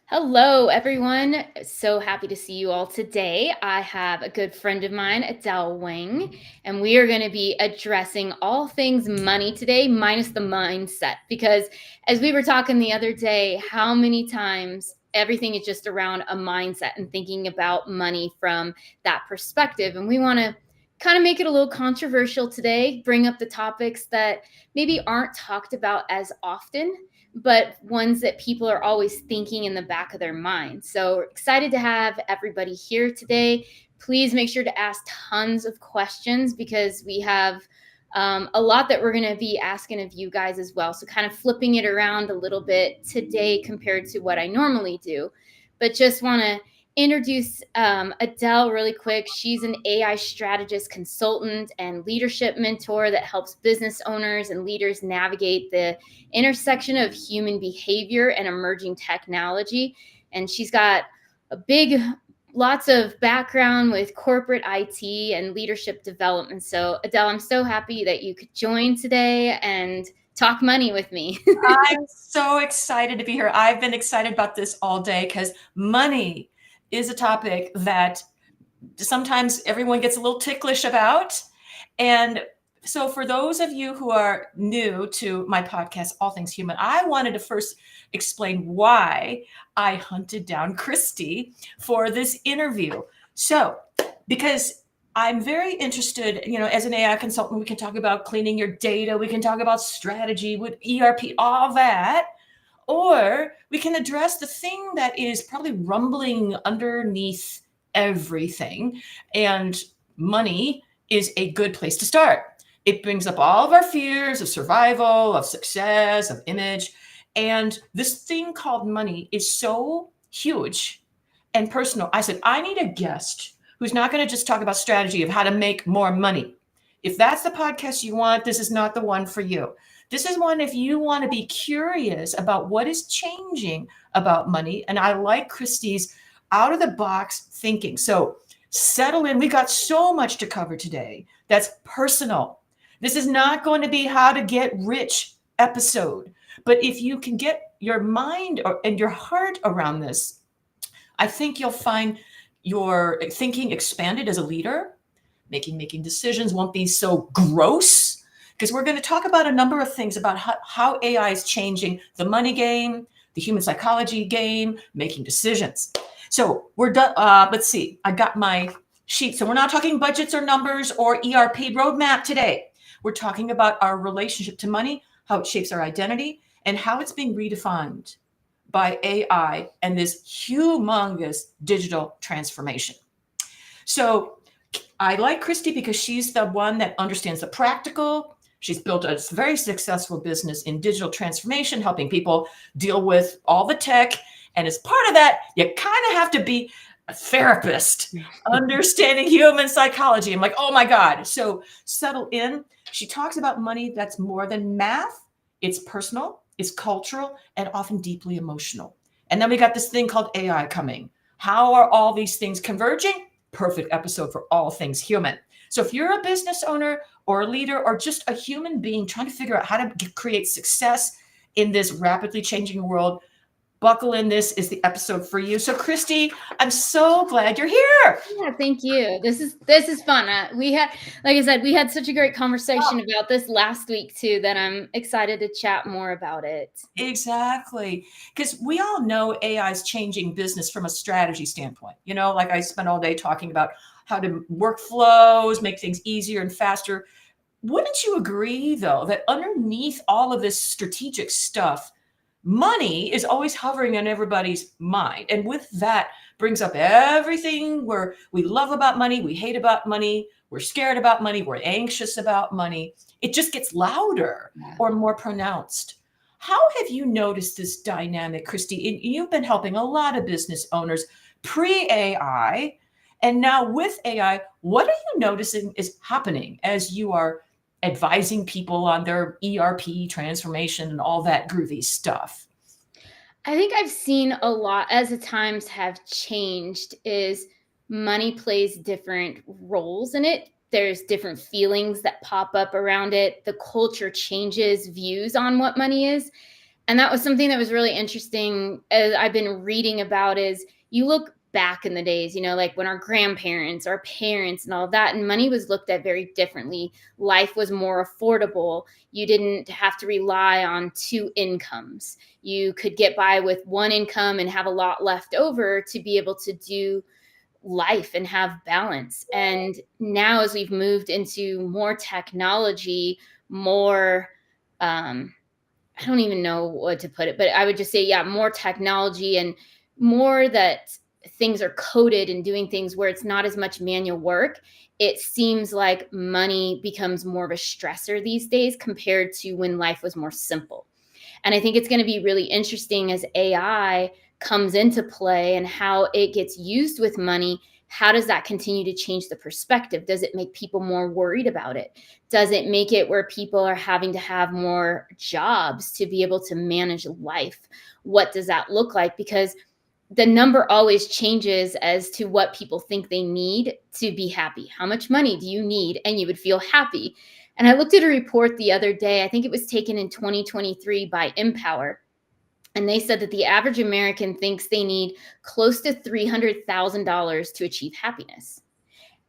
Hello, everyone. So happy to see you all today. I have a good friend of mine, Adele Wing, and we are going to be addressing all things money today, minus the mindset. Because as we were talking the other day, how many times everything is just around a mindset and thinking about money from that perspective. And we want to kind of make it a little controversial today, bring up the topics that maybe aren't talked about as often, but ones that people are always thinking in the back of their mind. So excited to have everybody here today. Please make sure to ask tons of questions because we have a lot that we're going to be asking of you guys as well. So kind of flipping it around a little bit today compared to what I normally do. But just want to introduce Adele really quick. She's an AI strategist, consultant, and leadership mentor that helps business owners and leaders navigate the intersection of human behavior and emerging technology. And she's got a big, lots of background with corporate IT and leadership development. So, Adele, I'm so happy that you could join today and talk money with me. I'm so excited to be here. I've been excited about this all day because money is a topic that sometimes everyone gets a little ticklish about. And so, for those of you who are new to my podcast, All Things Human, I wanted to first explain why I hunted down Christy for this interview. So, because I'm very interested, as an AI consultant, we can talk about cleaning your data, we can talk about strategy with ERP, all that. Or we can address the thing that is probably rumbling underneath everything. And money is a good place to start. It brings up all of our fears of survival, of success, of image. And this thing called money is so huge and personal. I said, I need a guest who's not going to just talk about strategy of how to make more money. If that's the podcast you want, this is not the one for you. This is one if you want to be curious about what is changing about money. And I like Christie's out of the box thinking. So settle in. We got so much to cover today that's personal. This is not going to be how to get rich episode. But if you can get your mind and your heart around this, I think you'll find your thinking expanded as a leader. Making decisions won't be so gross because we're going to talk about a number of things about how AI is changing the money game, the human psychology game, making decisions. So we're done. Let's see. I got my sheet. So we're not talking budgets or numbers or ERP roadmap today. We're talking about our relationship to money, how it shapes our identity, and how it's being redefined by AI and this humongous digital transformation. So I like Christy because she's the one that understands the practical. She's built a very successful business in digital transformation, helping people deal with all the tech. And as part of that, you kind of have to be a therapist, understanding human psychology. I'm like, oh my God. So settle in. She talks about money that's more than math. It's personal, it's cultural, and often deeply emotional. And then we got this thing called AI coming. How are all these things converging? Perfect episode for all things human. So if you're a business owner or a leader or just a human being trying to figure out how to create success in this rapidly changing world, buckle in. This is the episode for you. So Christy, I'm so glad you're here. Yeah, thank you. This is fun. We had, like I said, we had such a great conversation about this last week too that I'm excited to chat more about it. Exactly. Because we all know AI is changing business from a strategy standpoint. Like I spent all day talking about how to workflows, make things easier and faster. Wouldn't you agree, though, that underneath all of this strategic stuff, money is always hovering on everybody's mind? And with that brings up everything we love about money, we hate about money, we're scared about money, we're anxious about money. It just gets louder or more pronounced. How have you noticed this dynamic, Christy? You've been helping a lot of business owners pre-AI, and now with AI, what are you noticing is happening as you are advising people on their ERP transformation and all that groovy stuff? I think I've seen a lot as the times have changed is money plays different roles in it. There's different feelings that pop up around it. The culture changes views on what money is. And that was something that was really interesting as I've been reading about is you look back in the days, like when our grandparents, our parents and all that, and money was looked at very differently. Life was more affordable. You didn't have to rely on two incomes. You could get by with one income and have a lot left over to be able to do life and have balance. And now as we've moved into more technology, more I don't even know what to put it, but I would just say, yeah, more technology and more that things are coded and doing things where it's not as much manual work. It seems like money becomes more of a stressor these days compared to when life was more simple. And I think it's going to be really interesting as AI comes into play and how it gets used with money. How does that continue to change the perspective? Does it make people more worried about it? Does it make it where people are having to have more jobs to be able to manage life? What does that look like? Because the number always changes as to what people think they need to be happy. How much money do you need? And you would feel happy. And I looked at a report the other day, I think it was taken in 2023 by Empower. And they said that the average American thinks they need close to $300,000 to achieve happiness,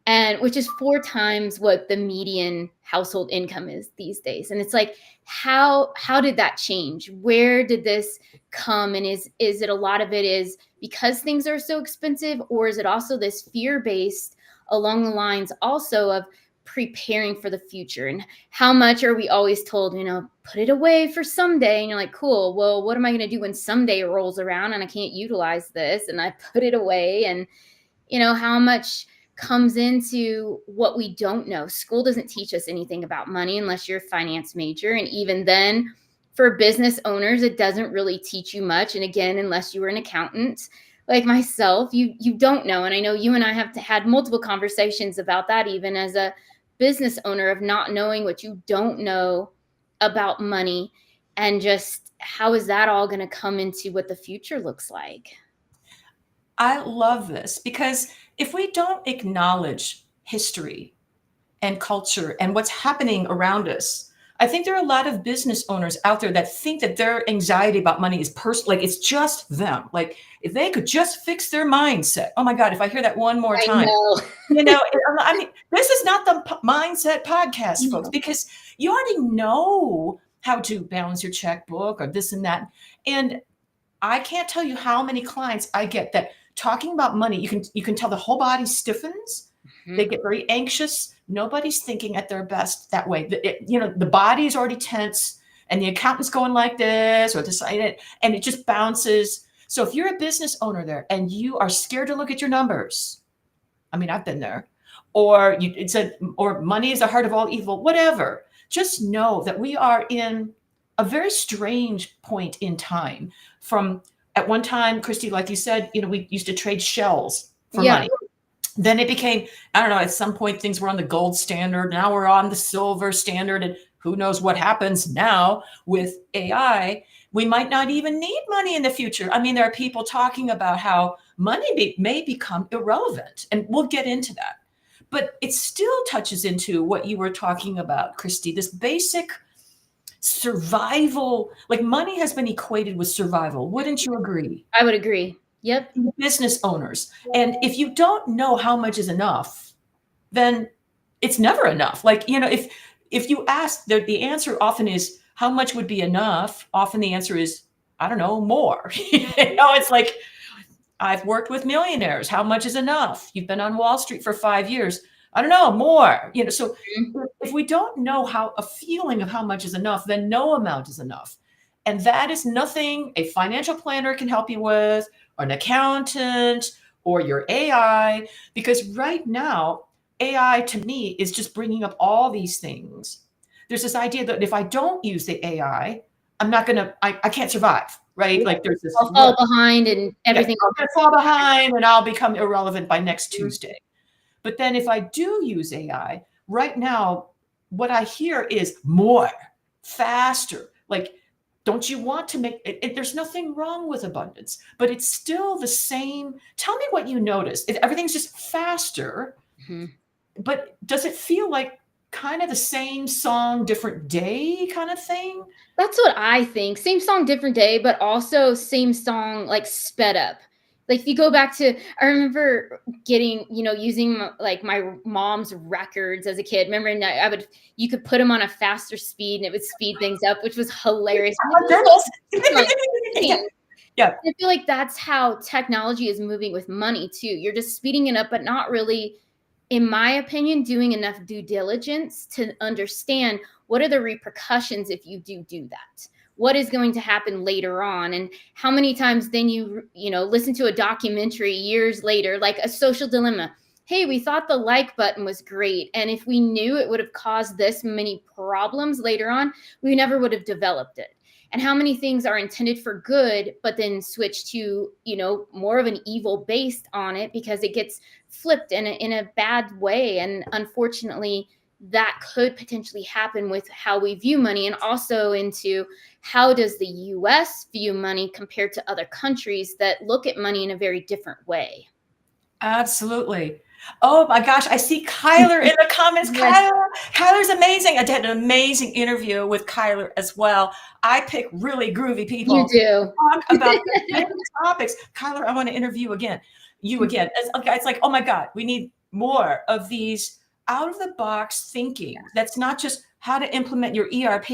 and which is four times what the median household income is these days. And it's like, how did that change? Where did this come? And is it a lot of it is because things are so expensive, or is it also this fear based along the lines also of preparing for the future? And how much are we always told, put it away for someday? And you're like, cool, well, what am I going to do when someday rolls around and I can't utilize this? And I put it away. And how much comes into what we don't know. School doesn't teach us anything about money unless you're a finance major. And even then, for business owners, it doesn't really teach you much. And again, unless you were an accountant like myself, you don't know. And I know you and I have had multiple conversations about that, even as a business owner, of not knowing what you don't know about money, and just how is that all going to come into what the future looks like. I love this because if we don't acknowledge history and culture and what's happening around us, I think there are a lot of business owners out there that think that their anxiety about money is like it's just them. Like if they could just fix their mindset. Oh my God, if I hear that one more I time, know. I mean, this is not the mindset podcast, folks, because you already know how to balance your checkbook or this and that. And I can't tell you how many clients I get that talking about money, you can tell the whole body stiffens. Mhm. They get very anxious. Nobody's thinking at their best that way. The body is already tense, and the accountant's going like this or this, and it just bounces. So if you're a business owner there and you are scared to look at your numbers, I mean, I've been there, or it said, or money is the heart of all evil, whatever. Just know that we are in a very strange point in time. From at one time, Christy, like you said, we used to trade shells for Yeah. money. Then it became, I don't know, at some point things were on the gold standard. Now we're on the silver standard. And who knows what happens now with AI. We might not even need money in the future. I mean, there are people talking about how money may become irrelevant, and we'll get into that. But it still touches into what you were talking about, Christy, this basic survival. Like money has been equated with survival. Wouldn't you agree? I would agree. Yep. Business owners. And if you don't know how much is enough, then it's never enough. Like, if you ask, the answer often is how much would be enough? Often the answer is, I don't know, more. It's like, I've worked with millionaires. How much is enough? You've been on Wall Street for 5 years. I don't know, more. So if we don't know how a feeling of how much is enough, then no amount is enough. And that is nothing a financial planner can help you with, or an accountant, or your AI, because right now, AI to me is just bringing up all these things. There's this idea that if I don't use the AI, I can't survive, right? Like there's this, I'll fall behind and everything. I'm going to fall behind and I'll become irrelevant by next Tuesday. But then if I do use AI, right now, what I hear is more, faster. Like, don't you want to make it? There's nothing wrong with abundance, but it's still the same. Tell me what you notice. If everything's just faster, Mhm. but does it feel like kind of the same song, different day kind of thing? That's what I think. Same song, different day, but also same song, like sped up. Like if you go back to, I remember getting, using like my mom's records as a kid. Remember, and you could put them on a faster speed and it would speed things up, which was hilarious. I'm like, Journals. "Oh, Yeah. dang." Yeah. I feel like that's how technology is moving with money too. You're just speeding it up, but not really, in my opinion, doing enough due diligence to understand what are the repercussions if you do that. What is going to happen later on, and how many times then listen to a documentary years later, like a social dilemma. Hey, we thought the like button was great, and if we knew it would have caused this many problems later on, we never would have developed it. And how many things are intended for good but then switch to more of an evil based on it because it gets flipped in a bad way. And unfortunately, that could potentially happen with how we view money, and also into how does the US view money compared to other countries that look at money in a very different way. Absolutely. Oh my gosh, I see Kyler in the comments. Yes, Kyler's amazing. I did an amazing interview with Kyler as well. I pick really groovy you people do. to talk about the same topics. Kyler, I want to interview you again. It's like, oh my God, we need more of these out of the box thinking. That's not just how to implement your ERP,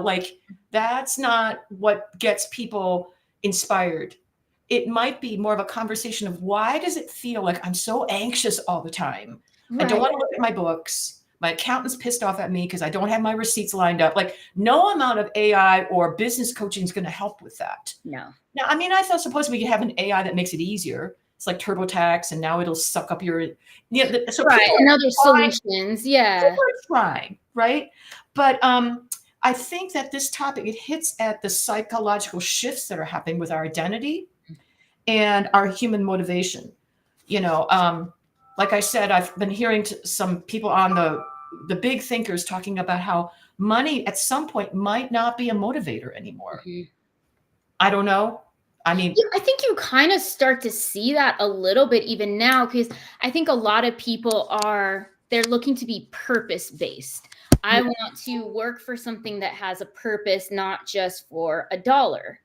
like that's not what gets people inspired. It might be more of a conversation of why does it feel like I'm so anxious all the time? I don't Right. want to look at my books. My accountant's pissed off at me because I don't have my receipts lined up. Like no amount of AI or business coaching is going to help with that. No. Now, I mean, I thought suppose we could have an AI that makes it easier. It's like TurboTax, and now it'll suck up your so Right. people And other are trying, solutions. Yeah. people are trying, right? But I think that this topic it hits at the psychological shifts that are happening with our identity and our human motivation. You know, like I said, I've been hearing some people on the big thinkers talking about how money at some point might not be a motivator anymore. Mhm. I don't know. I mean, Yeah, I think you kind of start to see that a little bit even now, because I think a lot of people they're looking to be purpose based. I want to work for something that has a purpose, not just for a dollar.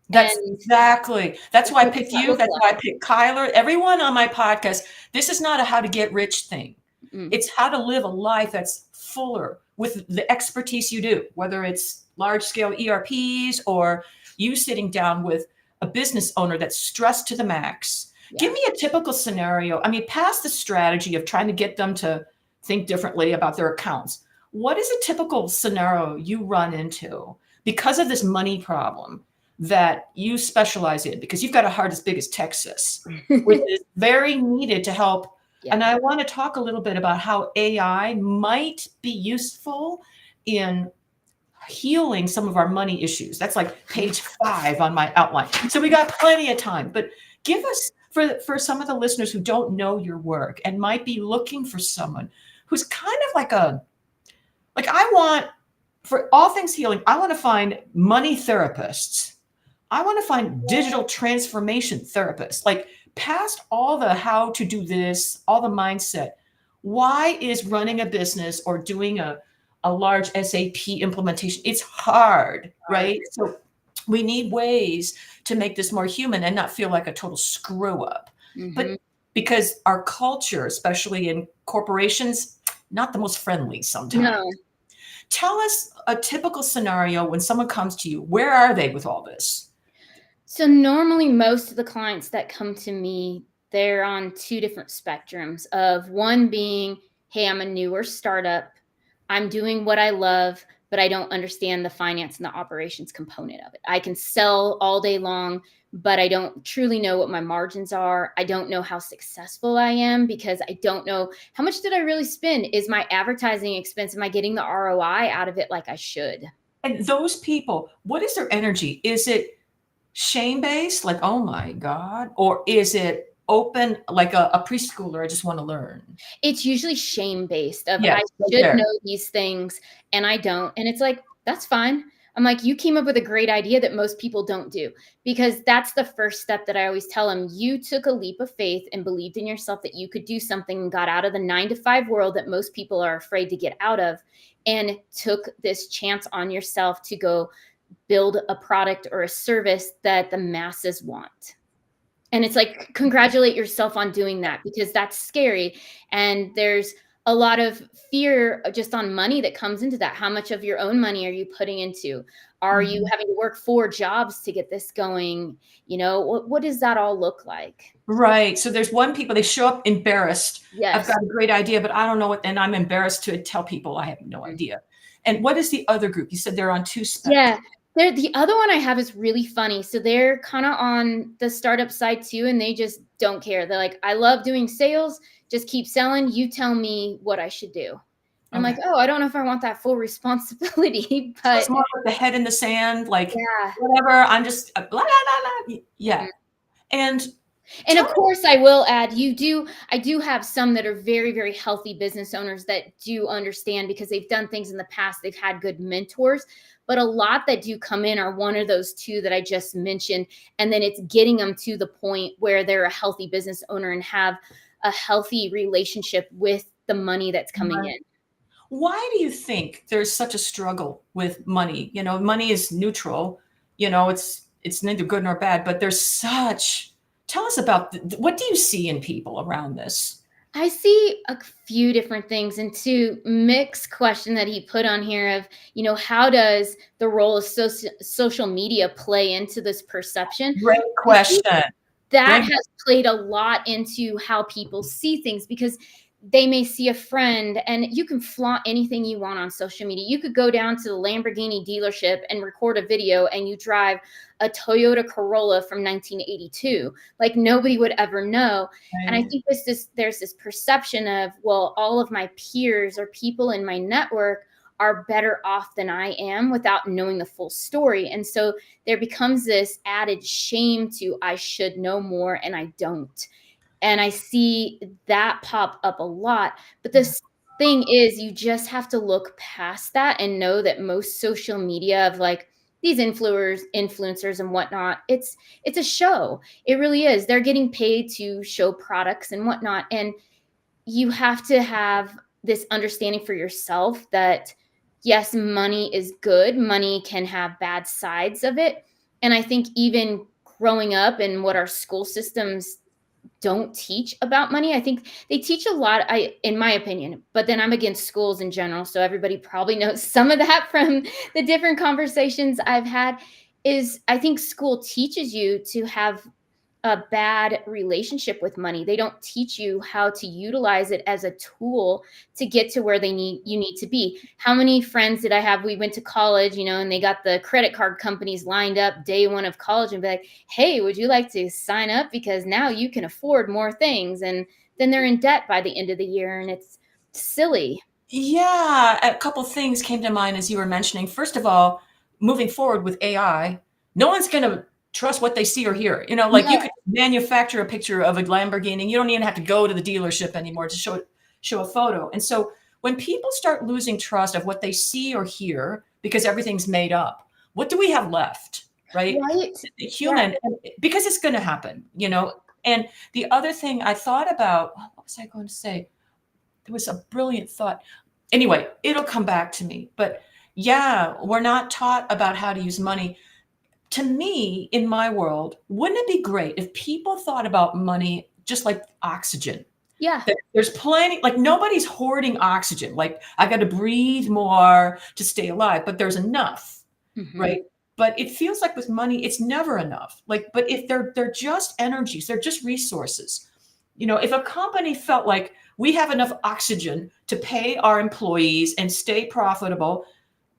that's And exactly. That's why I what does picked that you. look That's why I like? picked Kyler. Everyone on my podcast. This is not a how to get rich thing. Mm, It's how to live a life that's fuller with the expertise you do, whether it's large scale ERPs or you sitting down with a business owner that's stressed to the max. Give yeah. me a typical scenario. I mean, past the strategy of trying to get them to think differently about their accounts. What is a typical scenario you run into because of this money problem that you specialize in? Because you've got a heart as big as Texas, which is very needed to help. Yeah. And I want to talk a little bit about how AI might be useful in healing some of our money issues. That's like page 5 on my outline. So we got plenty of time, but give us for some of the listeners who don't know your work and might be looking for someone who's kind of like I want for all things healing, I want to find money therapists. I want to find digital transformation therapists, like past all the how to do this, all the mindset. Why is running a business or doing a large SAP implementation? It's hard, right? So we need ways to make this more human and not feel like a total screw up. Hmm. But because our culture, especially in corporations, not the most friendly sometimes. No. Tell us a typical scenario when someone comes to you. Where are they with all this? So normally most of the clients that come to me, they're on two different spectrums of one being, hey, I'm a newer startup. I'm doing what I love, but I don't understand the finance and the operations component of it. I can sell all day long, but I don't truly know what my margins are. I don't know how successful I am because I don't know how much did I really spend? Is my advertising expense? Am I getting the ROI out of it like I should? And those people, what is their energy? Is it shame based, like, oh my God? Or is it open, like a preschooler? I just want to learn. It's usually shame based of Yes, I right should there. know these things and I don't. And it's like, that's fine. I'm like, you came up with a great idea that most people don't do, because that's the first step that I always tell them. You took a leap of faith and believed in yourself that you could do something and got out of the 9 to 5 world that most people are afraid to get out of, and took this chance on yourself to go build a product or a service that the masses want. And it's like, congratulate yourself on doing that, because that's scary. And there's a lot of fear just on money that comes into that. How much of your own money are you putting into? Are you Mhm. having to work 4 jobs to get this going? What does that all look like? Right. So there's one people, they show up embarrassed. I've Yes. got a great idea, but I don't know what, and I'm embarrassed to tell people I have no Mhm. idea. And what is the other group? You said they're on two spectrum. Yeah. The other one I have is really funny. So they're kind of on the startup side too, and they just don't care. They're like, I love doing sales. Just keep selling. You tell me what I should do. And I'm like, Okay. oh, I don't know if I want that full responsibility, So it's but more like the head in the sand, like yeah. whatever. I'm just blah, blah, blah, blah. Yeah. Mhm. And And tell of me, course, I will add, I do have some that are very, very healthy business owners that do understand, because they've done things in the past. They've had good mentors, but a lot that do come in are one of those two that I just mentioned. And then it's getting them to the point where they're a healthy business owner and have a healthy relationship with the money that's coming in. why do you think there's such a struggle with money? Money is neutral. It's neither good nor bad, but there's such. Tell us about what do you see in people around this? I see a few different things, and to Mick's question that he put on here of, how does the role of social media play into this perception? Great I think question. that Great. has played a lot into how people see things, because they may see a friend, and you can flaunt anything you want on social media. You could go down to the Lamborghini dealership and record a video, and you drive a Toyota Corolla from 1982. Like, nobody would ever know. And I Right. think there's this perception of, well, all of my peers or people in my network are better off than I am, without knowing the full story. And so there becomes this added shame to, I should know more and I don't. And I see that pop up a lot. But this thing is, you just have to look past that and know that most social media of, like, these influencers and whatnot, it's a show. It really is. They're getting paid to show products and whatnot. And you have to have this understanding for yourself that, yes, money is good. Money can have bad sides of it. And I think even growing up and what our school systems don't teach about money. I think they teach a lot, in my opinion, but then I'm against schools in general. So everybody probably knows some of that from the different conversations I've had. Is, I think school teaches you to have a bad relationship with money. They don't teach you how to utilize it as a tool to get to where you need to be. How many friends did I have? We went to college, and they got the credit card companies lined up day one of college and be like, "Hey, would you like to sign up, because now you can afford more things?" And then they're in debt by the end of the year, and it's silly. Yeah, a couple things came to mind as you were mentioning. First of all, moving forward with AI, no one's going to trust what they see or hear. Like you No, could manufacture a picture of a Lamborghini. You don't even have to go to the dealership anymore to show a photo. And so when people start losing trust of what they see or hear because everything's made up, what do we have left? Right? right? The Yeah. human, because it's going to happen. And the other thing I thought about, what was I going to say? There was a brilliant thought. Anyway, it'll come back to me. But yeah, we're not taught about how to use money. To me, in my world, wouldn't it be great if people thought about money just like oxygen? Yeah. That there's plenty, like nobody's hoarding oxygen. Like I got to breathe more to stay alive, but there's enough, Hmm. right? But it feels like with money, it's never enough. Like, but if they're just energies, they're just resources. If a company felt like we have enough oxygen to pay our employees and stay profitable,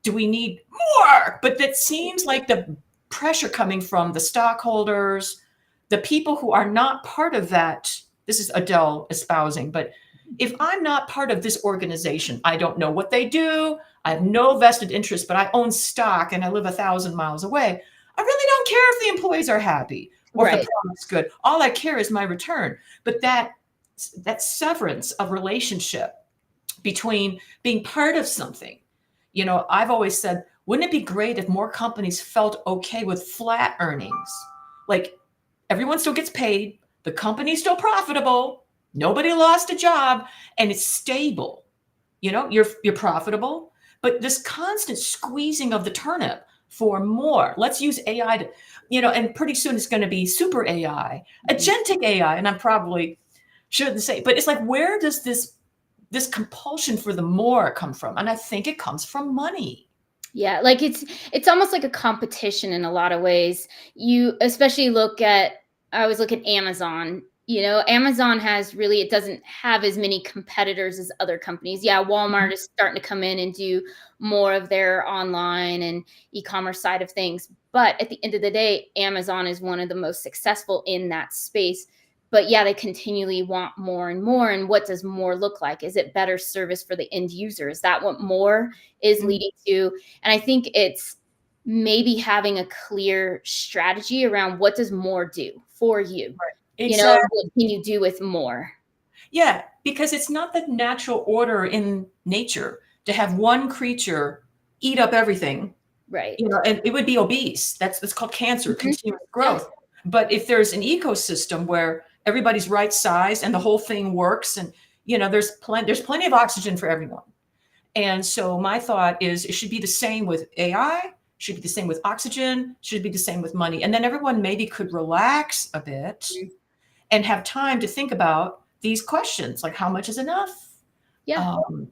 do we need more? But that seems like the pressure coming from the stockholders, the people who are not part of that. This is Adele espousing, but if I'm not part of this organization, I don't know what they do. I have no vested interest, but I own stock and I live 1,000 miles away. I really don't care if the employees are happy or if the Right. product's good. All I care is my return. But that severance of relationship between being part of something. I've always said Wouldn't it be great if more companies felt okay with flat earnings? Like everyone still gets paid, the company's still profitable, nobody lost a job, and it's stable. You're profitable, but this constant squeezing of the turnip for more. Let's use AI to, and pretty soon it's going to be super AI, agentic AI, and I probably shouldn't say, but it's like, where does this compulsion for the more come from? And I think it comes from money. Yeah, like it's almost like a competition in a lot of ways. You especially look at I always look at Amazon. Amazon has really it doesn't have as many competitors as other companies. Yeah, Walmart is starting to come in and do more of their online and e-commerce side of things. But at the end of the day, Amazon is one of the most successful in that space. But yeah, they continually want more and more. And what does more look like? Is it better service for the end user? Is that what more is Mhm. leading to? And I think it's maybe having a clear strategy around what does more do for you? What Exactly. can you do with more? Yeah, because it's not the natural order in nature to have one creature eat up everything, Right. and it would be obese. That's called cancer, Mhm. continuous Yeah. growth. But if there's an ecosystem where everybody's right size and the whole thing works, and there's plenty of oxygen for everyone. And so my thought is it should be the same with AI, should be the same with oxygen, should be the same with money. And then everyone maybe could relax a bit Mhm. and have time to think about these questions, like how much is enough? Yeah. Um,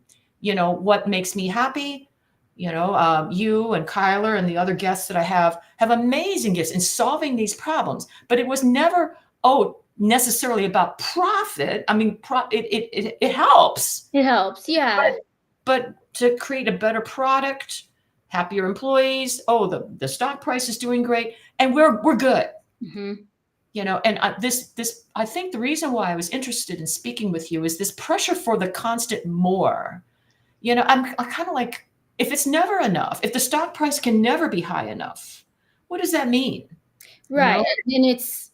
what makes me happy? You and Kyler and the other guests that I have amazing gifts in solving these problems. But it was never, necessarily about profit. I mean, it helps, It helps. but Yeah. but to create a better product, happier employees. Oh, the stock price is doing great, and we're good. Mhm. And this I think the reason why I was interested in speaking with you is this pressure for the constant more. I kind of like, if it's never enough, if the stock price can never be high enough, what does that mean? You Right, know? and it's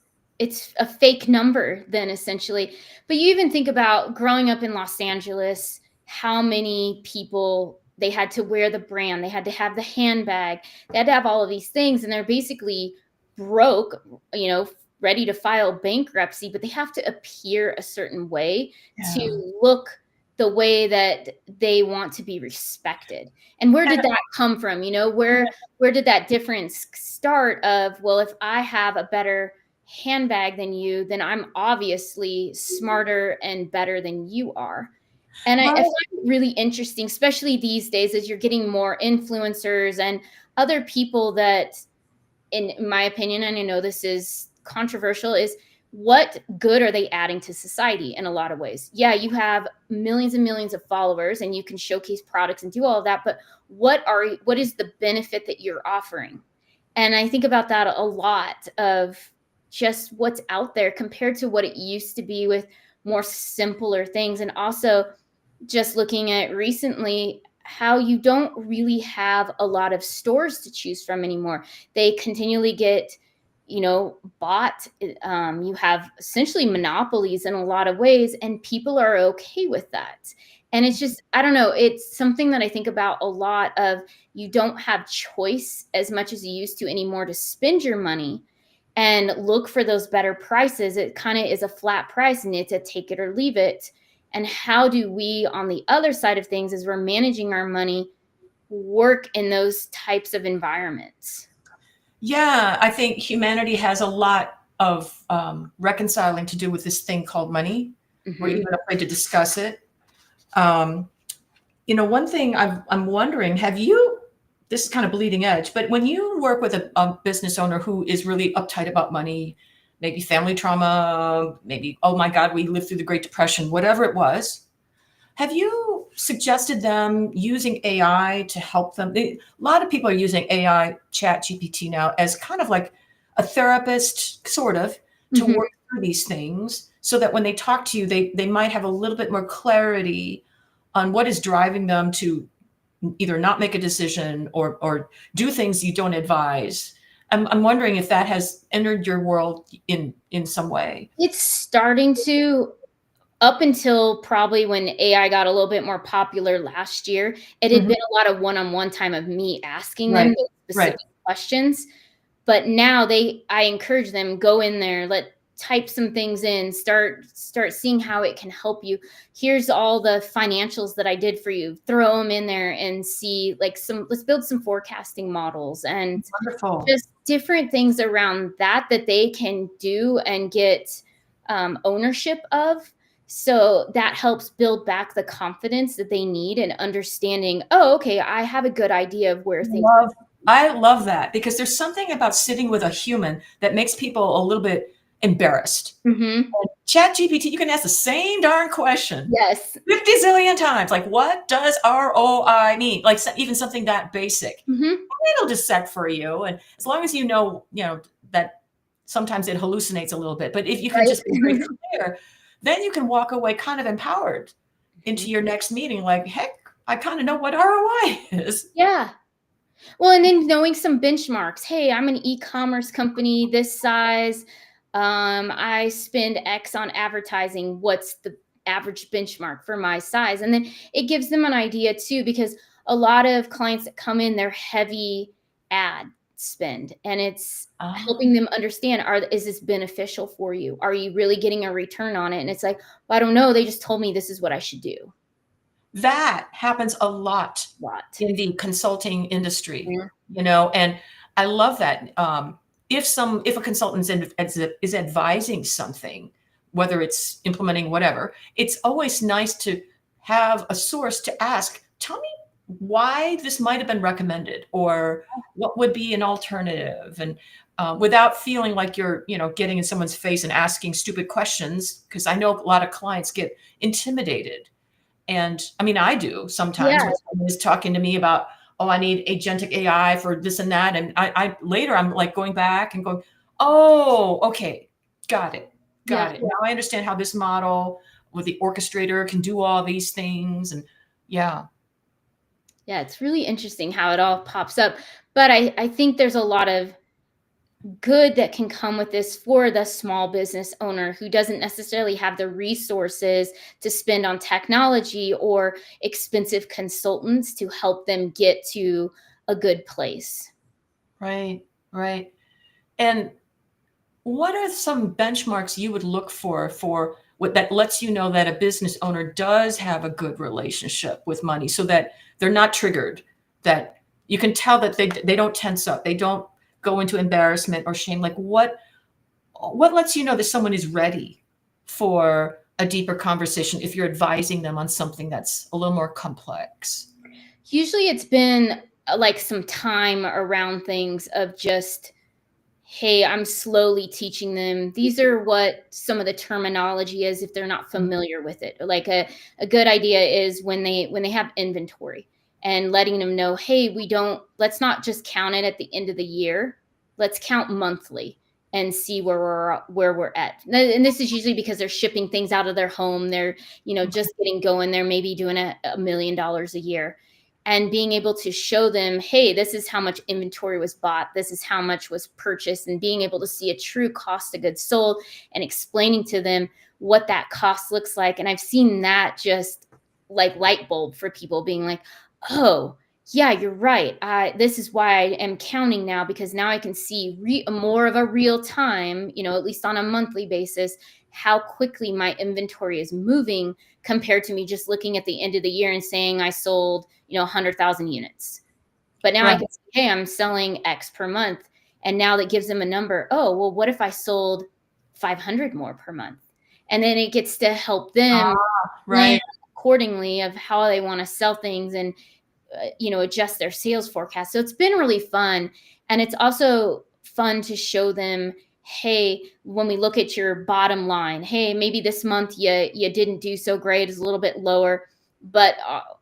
a fake number then essentially. But you even think about growing up in Los Angeles, how many people they had to wear the brand, they had to have the handbag, they had to have all of these things, and they're basically broke, you know, ready to file bankruptcy, but they have to appear a certain way Yeah. to look the way that they want to be respected. And where And did that come from? Where did that difference start of, well, if I have a better handbag than you, then I'm obviously smarter and better than you are. And I right. find it really interesting, especially these days as you're getting more influencers and other people that, in my opinion, and I know this is controversial, is what good are they adding to society in a lot of ways? Yeah, you have millions and millions of followers and you can showcase products and do all of that, but what is the benefit that you're offering? And I think about that a lot of just what's out there compared to what it used to be with more simpler things. And also just looking at recently how you don't really have a lot of stores to choose from anymore. They continually get, bought. You have essentially monopolies in a lot of ways, and people are okay with that. And it's just, I don't know, it's something that I think about a lot of you don't have choice as much as you used to anymore to spend your money and look for those better prices. It kind of is a flat price and it's a take it or leave it. And how do we, on the other side of things, as we're managing our money, work in those types of environments? Yeah, I think humanity has a lot of reconciling to do with this thing called money. We're Hmm. even afraid to discuss it. Um, one thing I'm wondering, have you, this is kind of bleeding edge, but when you work with a business owner who is really uptight about money, maybe family trauma, maybe, oh my God, we lived through the Great Depression, whatever it was, have you suggested them using AI to help them? A lot of people are using AI, Chat GPT now, as kind of like a therapist, sort of, to Hmm. work through these things so that when they talk to you, they might have a little bit more clarity on what is driving them to either not make a decision or do things you don't advise. I'm wondering if that has entered your world in some way. It's starting to. up until probably when AI got a little bit more popular last year, it had Mhm. been a lot of one-on-one time of me asking them Right. those Right. specific questions. But now I encourage them, go in there, type some things in, start seeing how it can help you. Here's all the financials that I did for you. Throw them in there and see, like, some let's build some forecasting models and Wonderful. just different things around that they can do and get ownership of. So that helps build back the confidence that they need and understanding, oh, okay, I have a good idea of where things Love I love that because there's something about sitting with a human that makes people a little bit embarrassed. are. Hmm. ChatGPT, you can ask the same darn question Yes. 50 zillion times. Like, what does ROI mean? Like, even something that basic. Hmm. It'll dissect for you. And as long as that sometimes it hallucinates a little bit, but if you can just be very Right. clear, then you can walk away kind of empowered Mhm. into your next meeting. Like, heck, I kind of know what ROI is. Yeah. Well, and then knowing some benchmarks. Hey, I'm an e-commerce company this size. I spend X on advertising. What's the average benchmark for my size? And then it gives them an idea too, because a lot of clients that come in, they're heavy ad spend, and it's Ah. helping them understand, is this beneficial for you? Are you really getting a return on it? And it's like, well, I don't know. They just told me this is what I should do. That happens a lot Lot. in the consulting industry, Mhm. and I love that. If a consultant is advising something, whether it's implementing whatever, it's always nice to have a source to ask, tell me why this might have been recommended or what would be an alternative. And without feeling like you're, getting in someone's face and asking stupid questions, because I know a lot of clients get intimidated. And I mean, I do sometimes Yeah. when someone is talking to me about, oh, I need agentic AI for this and that. And I later I'm like going back and going, oh, okay, got it. Yeah. Got it. Now I understand how this model with the orchestrator can do all these things. And yeah, Yeah, it's really interesting how it all pops up. But I think there's a lot of good that can come with this for the small business owner who doesn't necessarily have the resources to spend on technology or expensive consultants to help them get to a good place. right, right. And what are some benchmarks you would look for what that lets you know that a business owner does have a good relationship with money so that they're not triggered, that you can tell that they don't tense up, they don't go into embarrassment or shame. Like what lets you know that someone is ready for a deeper conversation if you're advising them on something that's a little more complex? Usually it's been like some time around things of just, hey, I'm slowly teaching them. These are what some of the terminology is if they're not familiar with it. Like a good idea is when they have inventory and letting them know, hey, let's not just count it at the end of the year. Let's count monthly and see where we're at. And this is usually because they're shipping things out of their home. They're, just getting going. They're maybe doing $1 million a year, and being able to show them, hey, this is how much inventory was bought, this is how much was purchased, and being able to see a true cost of goods sold and explaining to them what that cost looks like. And I've seen that just like light bulb for people being like, oh, yeah, you're right. This is why I am counting now, because now I can see more of a real time, at least on a monthly basis, how quickly my inventory is moving compared to me just looking at the end of the year and saying I sold, 100,000 units. But now I Right. can say, hey, I'm selling X per month. And now that gives them a number. Oh, well, what if I sold 500 more per month? And then it gets to help them plan Right. accordingly of how they want to sell things and adjust their sales forecast. So it's been really fun. And it's also fun to show them, hey, when we look at your bottom line, hey, maybe this month you didn't do so great, is a little bit lower. But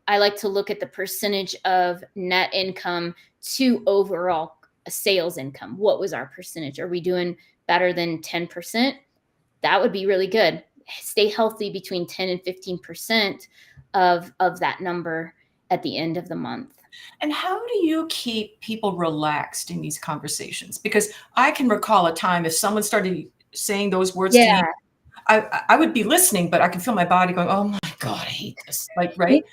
I like to look at the percentage of net income to overall sales income. What was our percentage? Are we doing better than 10%? That would be really good. Stay healthy between 10 and 15% of that number at the end of the month. And how do you keep people relaxed in these conversations? Because I can recall a time if someone started saying those words to me, Yeah. I would be listening, but I can feel my body going, oh my God, I hate this. Like, right.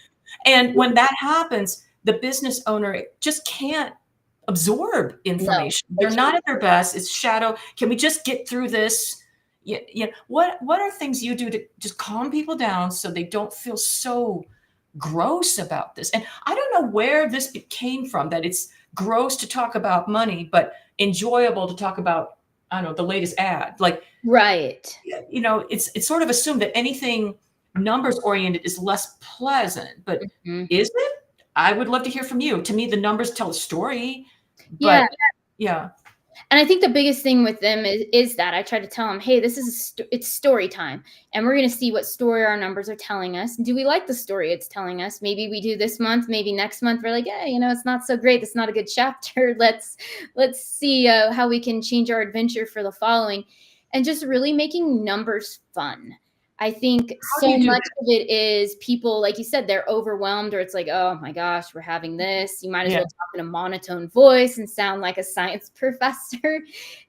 And when that happens, the business owner just can't absorb No, information. they They're not can't. at their best. It's shadow. Can we just get through this? What are things you do to just calm people down so they don't feel so gross about this? And I don't know where this came from, that it's gross to talk about money, but enjoyable to talk about, I don't know, the latest ad. Like, Right. it's sort of assumed that anything numbers oriented is less pleasant, but Mhm. is it? I would love to hear from you. To me, the numbers tell a story, Yeah. but yeah. And I think the biggest thing with them is that I try to tell them, hey, this is it's story time, and we're going to see what story our numbers are telling us. Do we like the story it's telling us? Maybe we do this month, maybe next month we're like, yeah, it's not so great. It's not a good chapter. Let's see how we can change our adventure for the following, and just really making numbers fun. I think How do so you do much that? of it is people, like you said, they're overwhelmed, or it's like, oh my gosh, we're having this. You might as Yeah. well talk in a monotone voice and sound like a science professor.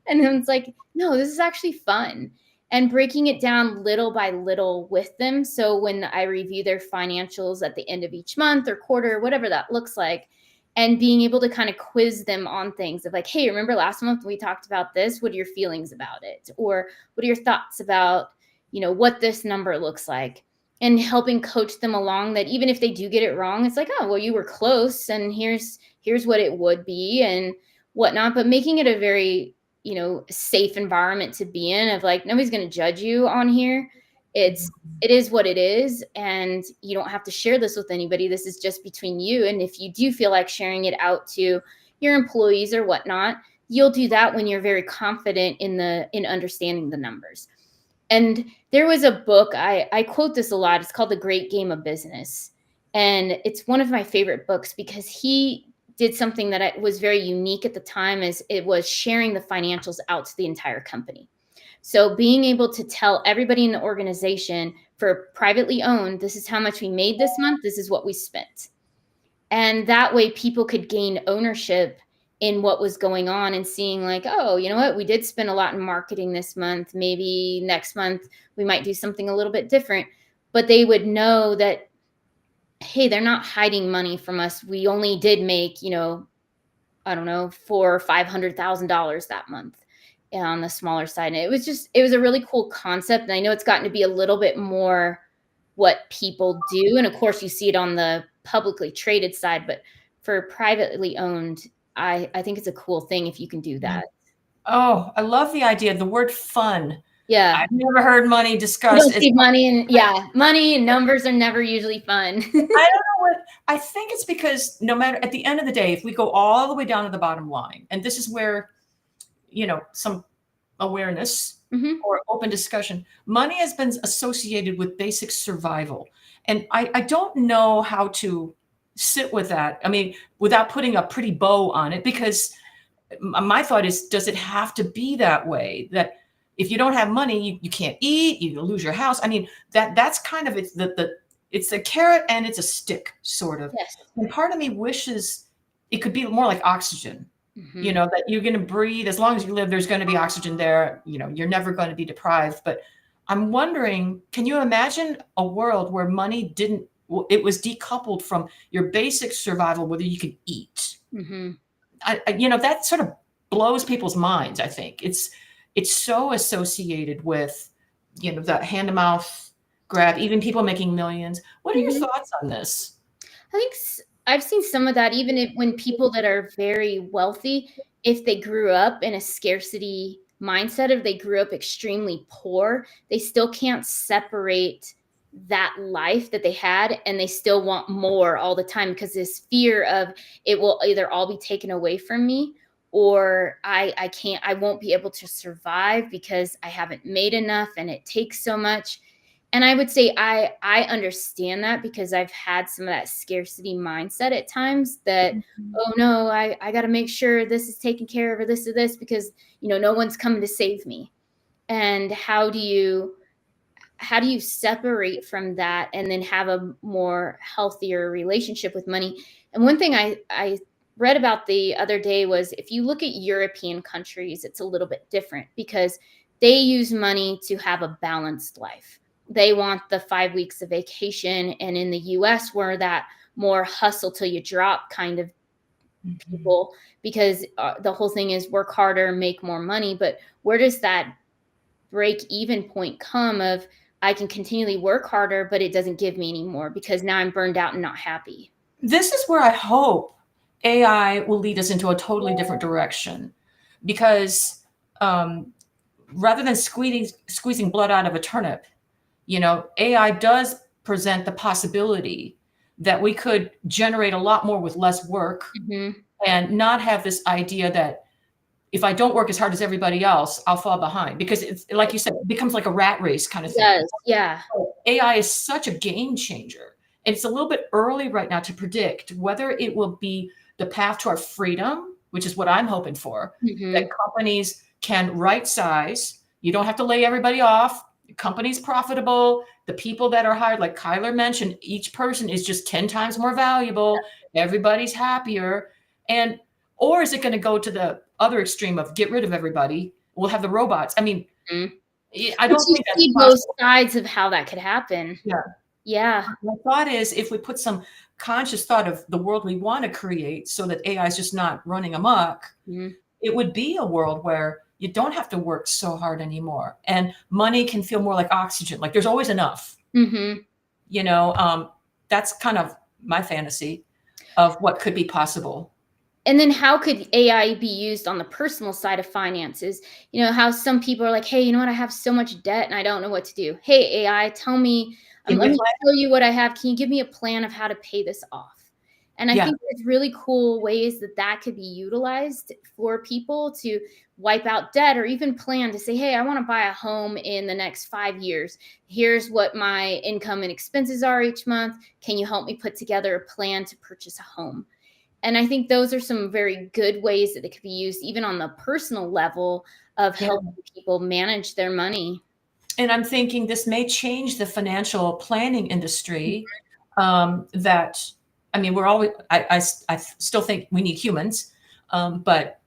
And then it's like, no, this is actually fun. And breaking it down little by little with them. So when I review their financials at the end of each month or quarter, whatever that looks like, and being able to kind of quiz them on things of like, hey, remember last month we talked about this? What are your feelings about it? Or what are your thoughts about what this number looks like, and helping coach them along, that even if they do get it wrong, it's like, oh, well, you were close, and here's what it would be and whatnot, but making it a very, safe environment to be in, of like, nobody's going to judge you on here. It is what it is, and you don't have to share this with anybody. This is just between you. And if you do feel like sharing it out to your employees or whatnot, you'll do that when you're very confident in understanding the numbers. And there was a book, I quote this a lot. It's called The Great Game of Business. And it's one of my favorite books because he did something that was very unique at the time, as it was sharing the financials out to the entire company. So being able to tell everybody in the organization, for privately owned, this is how much we made this month, this is what we spent. And that way people could gain ownership in what was going on, and seeing like, oh, you know what, we did spend a lot in marketing this month, maybe next month we might do something a little bit different. But they would know that, hey, they're not hiding money from us. We only did make, I don't know, $400,000 or $500,000 that month on the smaller side. And it was a really cool concept. And I know it's gotten to be a little bit more what people do. And of course, you see it on the publicly traded side, but for privately owned, I think it's a cool thing if you can do Yeah. that. Oh, I love the idea. The word fun. Yeah. I've never heard money You discussed don't as see money, and yeah, money and numbers are never usually fun. I don't know what I think it's because no matter at the end of the day, if we go all the way down to the bottom line, and this is where, some awareness Hmm. or open discussion, money has been associated with basic survival. And I don't know how to sit with that. I mean, without putting a pretty bow on it, because my thought is, does it have to be that way? That if you don't have money, you can't eat, you lose your house. I mean, that's kind of it's a carrot and it's a stick, sort of. Yes. And part of me wishes it could be more like oxygen, Hmm. that you're going to breathe. As long as you live, there's going to be oxygen there. You're never going to be deprived. But I'm wondering, can you imagine a world where money it was decoupled from your basic survival, whether you could eat? Hmm. That sort of blows people's minds. I think it's so associated with, the hand to mouth grab, even people making millions. What are your Hmm. thoughts on this? I think I've seen some of that, even when people that are very wealthy, if they grew up in a scarcity mindset, if they grew up extremely poor, they still can't separate that life that they had, and they still want more all the time, because this fear of it will either all be taken away from me, or I won't be able to survive because I haven't made enough and it takes so much. And I would say I understand that, because I've had some of that scarcity mindset at times, that, oh no, I got to make sure this is taken care of, or this or this, because no one's coming to save me. And how do you separate from that, and then have a more healthier relationship with money? And one thing I read about the other day was, if you look at European countries, it's a little bit different, because they use money to have a balanced life. They want the 5 weeks of vacation. And in the US, where that more hustle till you drop kind of Mhm. people, because the whole thing is work harder, make more money. But where does that break even point come of I can continually work harder, but it doesn't give me anymore because now I'm burned out and not happy? This is where I hope AI will lead us into a totally different direction because um, rather than squeezing blood out of a turnip, AI does present the possibility that we could generate a lot more with less work Hmm. and not have this idea that if I don't work as hard as everybody else, I'll fall behind because it's like you said, it becomes like a rat race kind of It thing. does. Yeah. AI is such a game changer. And it's a little bit early right now to predict whether it will be the path to our freedom, which is what I'm hoping for, that Hmm. companies can right size. You don't have to lay everybody off. The company's profitable. The people that are hired, like Kyler mentioned, each person is just 10 times more valuable. Everybody's happier. And or is it going to go to the other extreme of get rid of everybody? We'll have the robots. I mean, I But don't you think that's see both possible. sides of how that could happen. Yeah. Yeah. My thought is if we put some conscious thought of the world we want to create so that AI is just not running amok, Mhm. it would be a world where you don't have to work so hard anymore and money can feel more like oxygen. Like there's always enough, Mhm. you know, that's kind of my fantasy of what could be possible. And then how could AI be used on the personal side of finances? How some people are like, "Hey, you know what? I have so much debt and I don't know what to do. Hey, AI, tell me, Give me let a me plan. show you what I have. Can you give me a plan of how to pay this off?" And I Yeah. think there's really cool ways that that could be utilized for people to wipe out debt or even plan to say, "Hey, I want to buy a home in the next 5 years. Here's what my income and expenses are each month. Can you help me put together a plan to purchase a home?" And I think those are some very good ways that they could be used, even on the personal level of Yeah. helping people manage their money. And I'm thinking this may change the financial planning industry. That I mean, we're always. I still think we need humans, but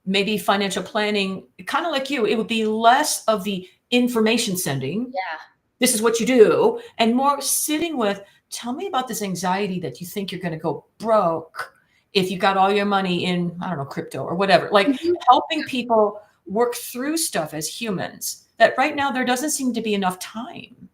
maybe financial planning, kind of like you, it would be less of the information sending. Yeah. This is what you do, and more sitting with. Tell me about this anxiety that you think you're going to go broke if you got all your money in, I don't know, crypto or whatever. Like Mhm. helping people work through stuff as humans that right now there doesn't seem to be enough time.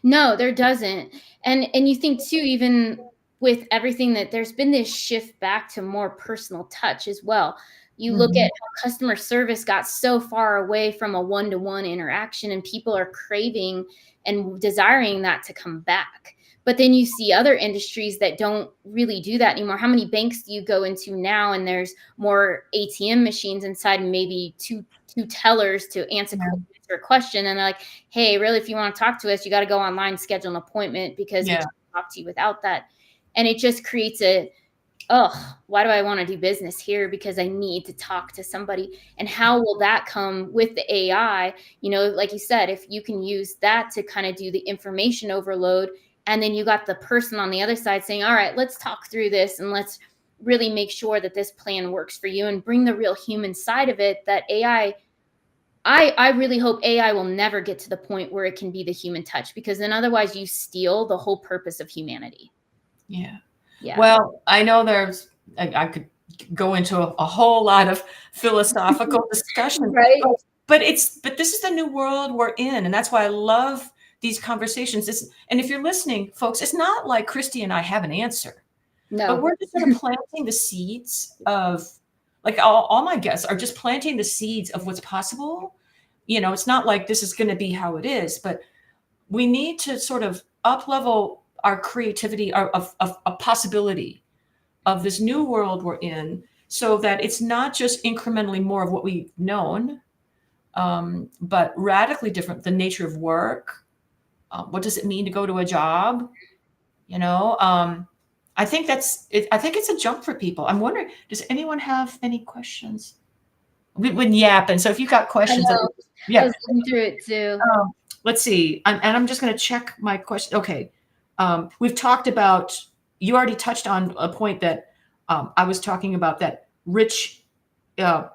No, there doesn't. And you think too, even with everything, that there's been this shift back to more personal touch as well. You look Mhm. at how customer service got so far away from a one-to-one interaction, and people are craving and desiring that to come back. But then you see other industries that don't really do that anymore. How many banks do you go into now and there's more ATM machines inside and maybe two tellers to Yeah. answer a question, and they're like, "Hey, really, if you want to talk to us, you got to go online, schedule an appointment because we Yeah. can't talk to you without that." And it just creates oh, why do I want to do business here? Because I need to talk to somebody. And how will that come with the AI? Like you said, if you can use that to kind of do the information overload, and then you got the person on the other side saying, "All right, let's talk through this and let's really make sure that this plan works for you," and bring the real human side of it, that I really hope AI will never get to the point where it can be the human touch, because then otherwise you steal the whole purpose of humanity. Yeah. Yeah. Well, I know I could go into a whole lot of philosophical discussion, Right? but this is the new world we're in, and that's why I love these conversations. And if you're listening, folks, it's not like Christy and I have an answer, but No. we're just sort of planting the seeds of, like all my guests are just planting the seeds of what's possible. It's not like this is going to be how it is, but we need to sort of up level our creativity of a possibility of this new world we're in so that it's not just incrementally more of what we've known, but radically different. The nature of work, what does it mean to go to a job, you know I think that's it. I think it's a jump for people. I'm wondering, does anyone have any questions? We've been yapping, so if you got I questions, know. I yeah. was looking through it too. Let's see. And I'm just going to check my question. Okay. We've talked about, you already touched on a point that I was talking about, that rich, uh,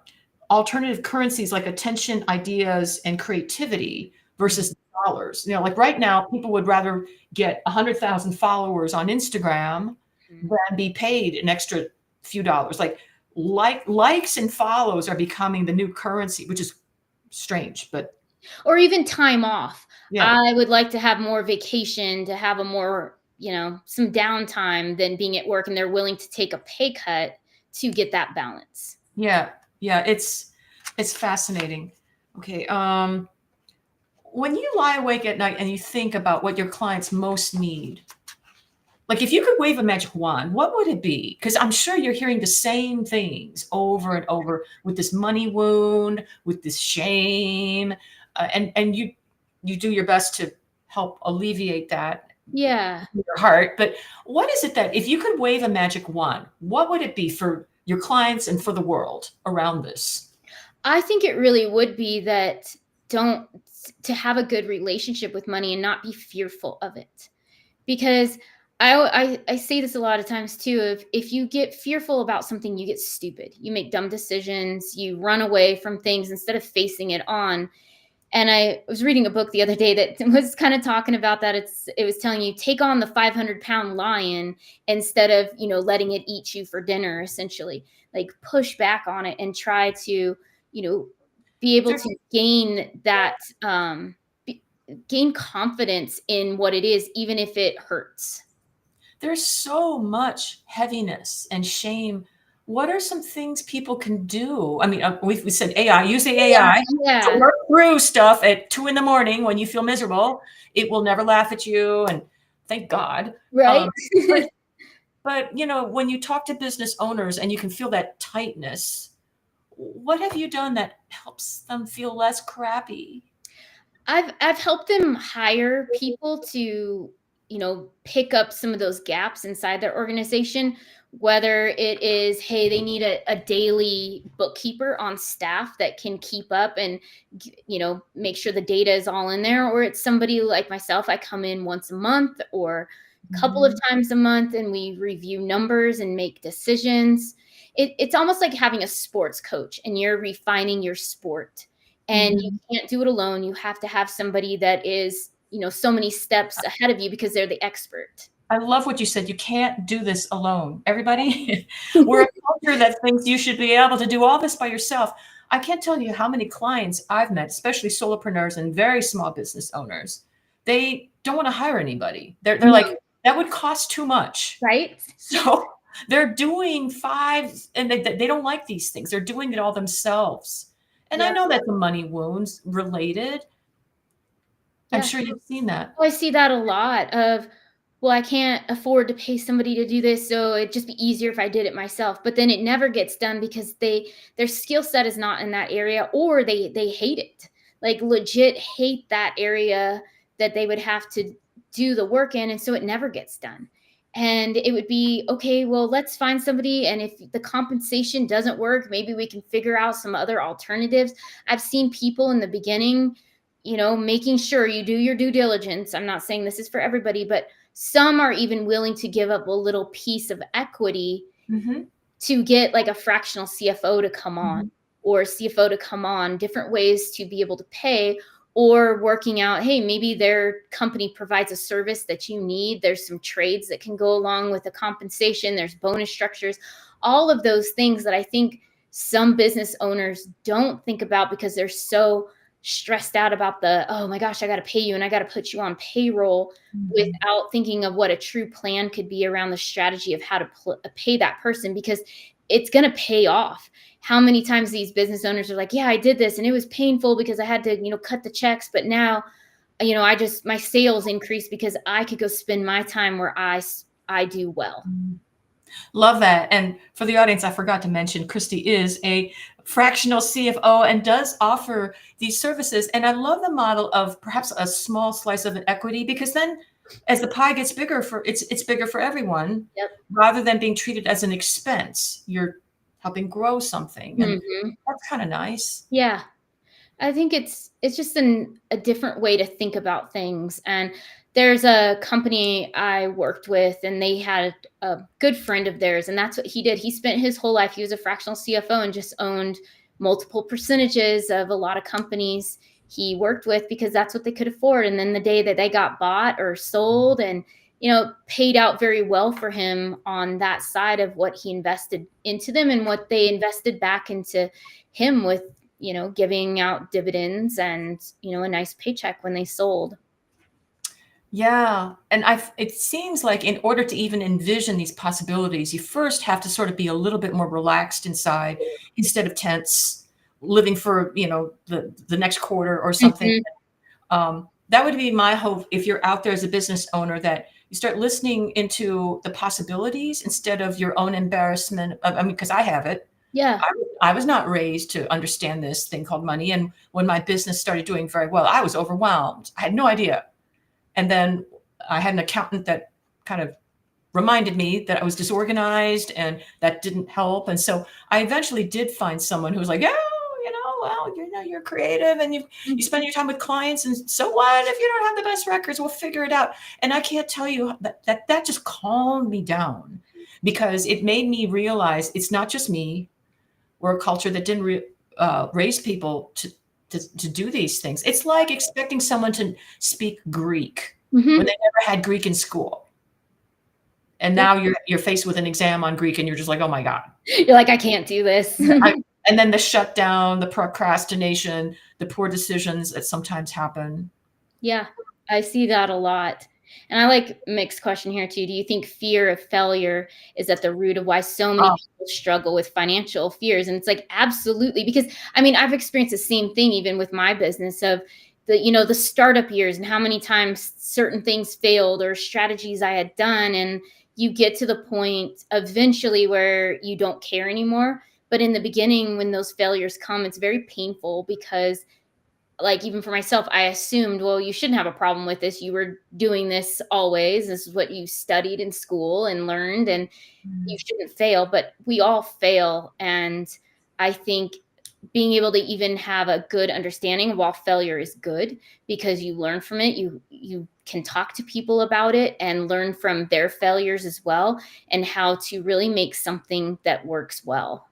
alternative currencies like attention, ideas, and creativity versus dollars. You know, like right now, people would rather get 100,000 followers on Instagram Mhm. than be paid an extra few dollars. Likes and follows are becoming the new currency, which is strange, but Or even time off. yeah, I would like to have more vacation, to have a more, some downtime than being at work, and they're willing to take a pay cut to get that balance. yeah, yeah. It's fascinating. Okay. When you lie awake at night and you think about what your clients most need, like if you could wave a magic wand, what would it be? Because I'm sure you're hearing the same things over and over with this money wound, with this shame, and you do your best to help alleviate that Yeah. in your heart. But what is it that if you could wave a magic wand, what would it be for your clients and for the world around this? I think it really would be that don't to have a good relationship with money and not be fearful of it. Because I say this a lot of times too, if you get fearful about something, you get stupid. You make dumb decisions, you run away from things instead of facing it on. And I was reading a book the other day that was kind of talking about that. It was telling you take on the 500-pound lion instead of letting it eat you for dinner. Essentially, like push back on it and try to you know be able There, to gain that be, gain confidence in what it is, even if it hurts. there's so much heaviness and shame. What are some things people can do? I mean, we said AI, use the Yeah, AI to yeah, work through stuff at 2 in the morning when you feel miserable. It will never laugh at you, and thank God. right. Um, but but when you talk to business owners and you can feel that tightness, what have you done that helps them feel less crappy? I've helped them hire people to, pick up some of those gaps inside their organization, whether it is, hey, they need a daily bookkeeper on staff that can keep up and, make sure the data is all in there, or it's somebody like myself. I come in once a month or a couple of Mhm, times a month and we review numbers and make decisions. It's almost like having a sports coach and you're refining your sport, and you mhm. can't do it alone. You have to have somebody that is, so many steps ahead of you because they're the expert. I love what you said. You can't do this alone. Everybody, we're a culture that thinks you should be able to do all this by yourself. I can't tell you how many clients I've met, especially solopreneurs and very small business owners. They don't want to hire anybody. They're like, No, that would cost too much. right? So they're doing five, and they don't like these things. They're doing it all themselves. And I Yeah, know that the money wounds related. I'm yeah. sure you've seen that. Oh, I see that a lot of, well, I can't afford to pay somebody to do this, so it'd just be easier if I did it myself. But then it never gets done because their skill set is not in that area, or they hate it. Like legit hate that area that they would have to do the work in, and so it never gets done. And it would be okay, well, let's find somebody, and if the compensation doesn't work, maybe we can figure out some other alternatives. I've seen people in the beginning, making sure you do your due diligence. I'm not saying this is for everybody, but some are even willing to give up a little piece of equity Hmm. to get like a fractional CFO to come on, Hmm. or CFO to come on, different ways to be able to pay, or working out, hey, maybe their company provides a service that you need. There's some trades that can go along with the compensation, there's bonus structures, all of those things that I think some business owners don't think about because they're so stressed out about the, oh my gosh, I got to pay you and I got to put you on payroll, Hmm. without thinking of what a true plan could be around the strategy of how to pay that person, because it's going to pay off. How many times these business owners are like, yeah, I did this and it was painful because I had to, cut the checks, but now, my sales increased because I could go spend my time where I do well. Love that. And for the audience, I forgot to mention, Christy is a fractional CFO and does offer these services. And I love the model of perhaps a small slice of an equity, because then as the pie gets bigger, it's bigger for everyone, Yep. rather than being treated as an expense. You're helping grow something. And Hmm. that's kind of nice. Yeah. I think it's just a different way to think about things. And there's a company I worked with, and they had a good friend of theirs, and that's what he did. He spent his whole life. He was a fractional CFO and just owned multiple percentages of a lot of companies he worked with because that's what they could afford. And then the day that they got bought or sold, and paid out very well for him on that side of what he invested into them and what they invested back into him with, giving out dividends and, a nice paycheck when they sold. Yeah, and it seems like in order to even envision these possibilities, you first have to sort of be a little bit more relaxed inside instead of tense, living for, the next quarter or something. Mhm. That would be my hope if you're out there as a business owner, that you start listening into the possibilities instead of your own embarrassment. I mean, because I have it. Yeah. I was not raised to understand this thing called money. And when my business started doing very well, I was overwhelmed. I had no idea. And then I had an accountant that kind of reminded me that I was disorganized, and that didn't help. And so I eventually did find someone who was like, "Oh, well, you're creative and you Mhm. spend your time with clients, and so what if you don't have the best records? We'll figure it out." And I can't tell you that just calmed me down, because it made me realize it's not just me. We're a culture that didn't raise people to do these things. It's like expecting someone to speak Greek when Mhm. they never had Greek in school. And now you're faced with an exam on Greek, and you're just like, "Oh my God." You're like, I can't do this. Yeah, and then the shutdown, the procrastination, the poor decisions that sometimes happen. Yeah, I see that a lot. And I like mixed question here too. Do you think fear of failure is at the root of why so many Oh, people struggle with financial fears? And it's like, absolutely, because I mean, I've experienced the same thing even with my business of the startup years and how many times certain things failed or strategies I had done. And you get to the point eventually where you don't care anymore. But in the beginning, when those failures come, it's very painful because, like, even for myself, I assumed, well, you shouldn't have a problem with this. You were doing this always. This is what you studied in school and learned, and you mm. shouldn't fail. But we all fail. And I think being able to even have a good understanding while failure is good because you learn from it. You can talk to people about it and learn from their failures as well, and how to really make something that works well.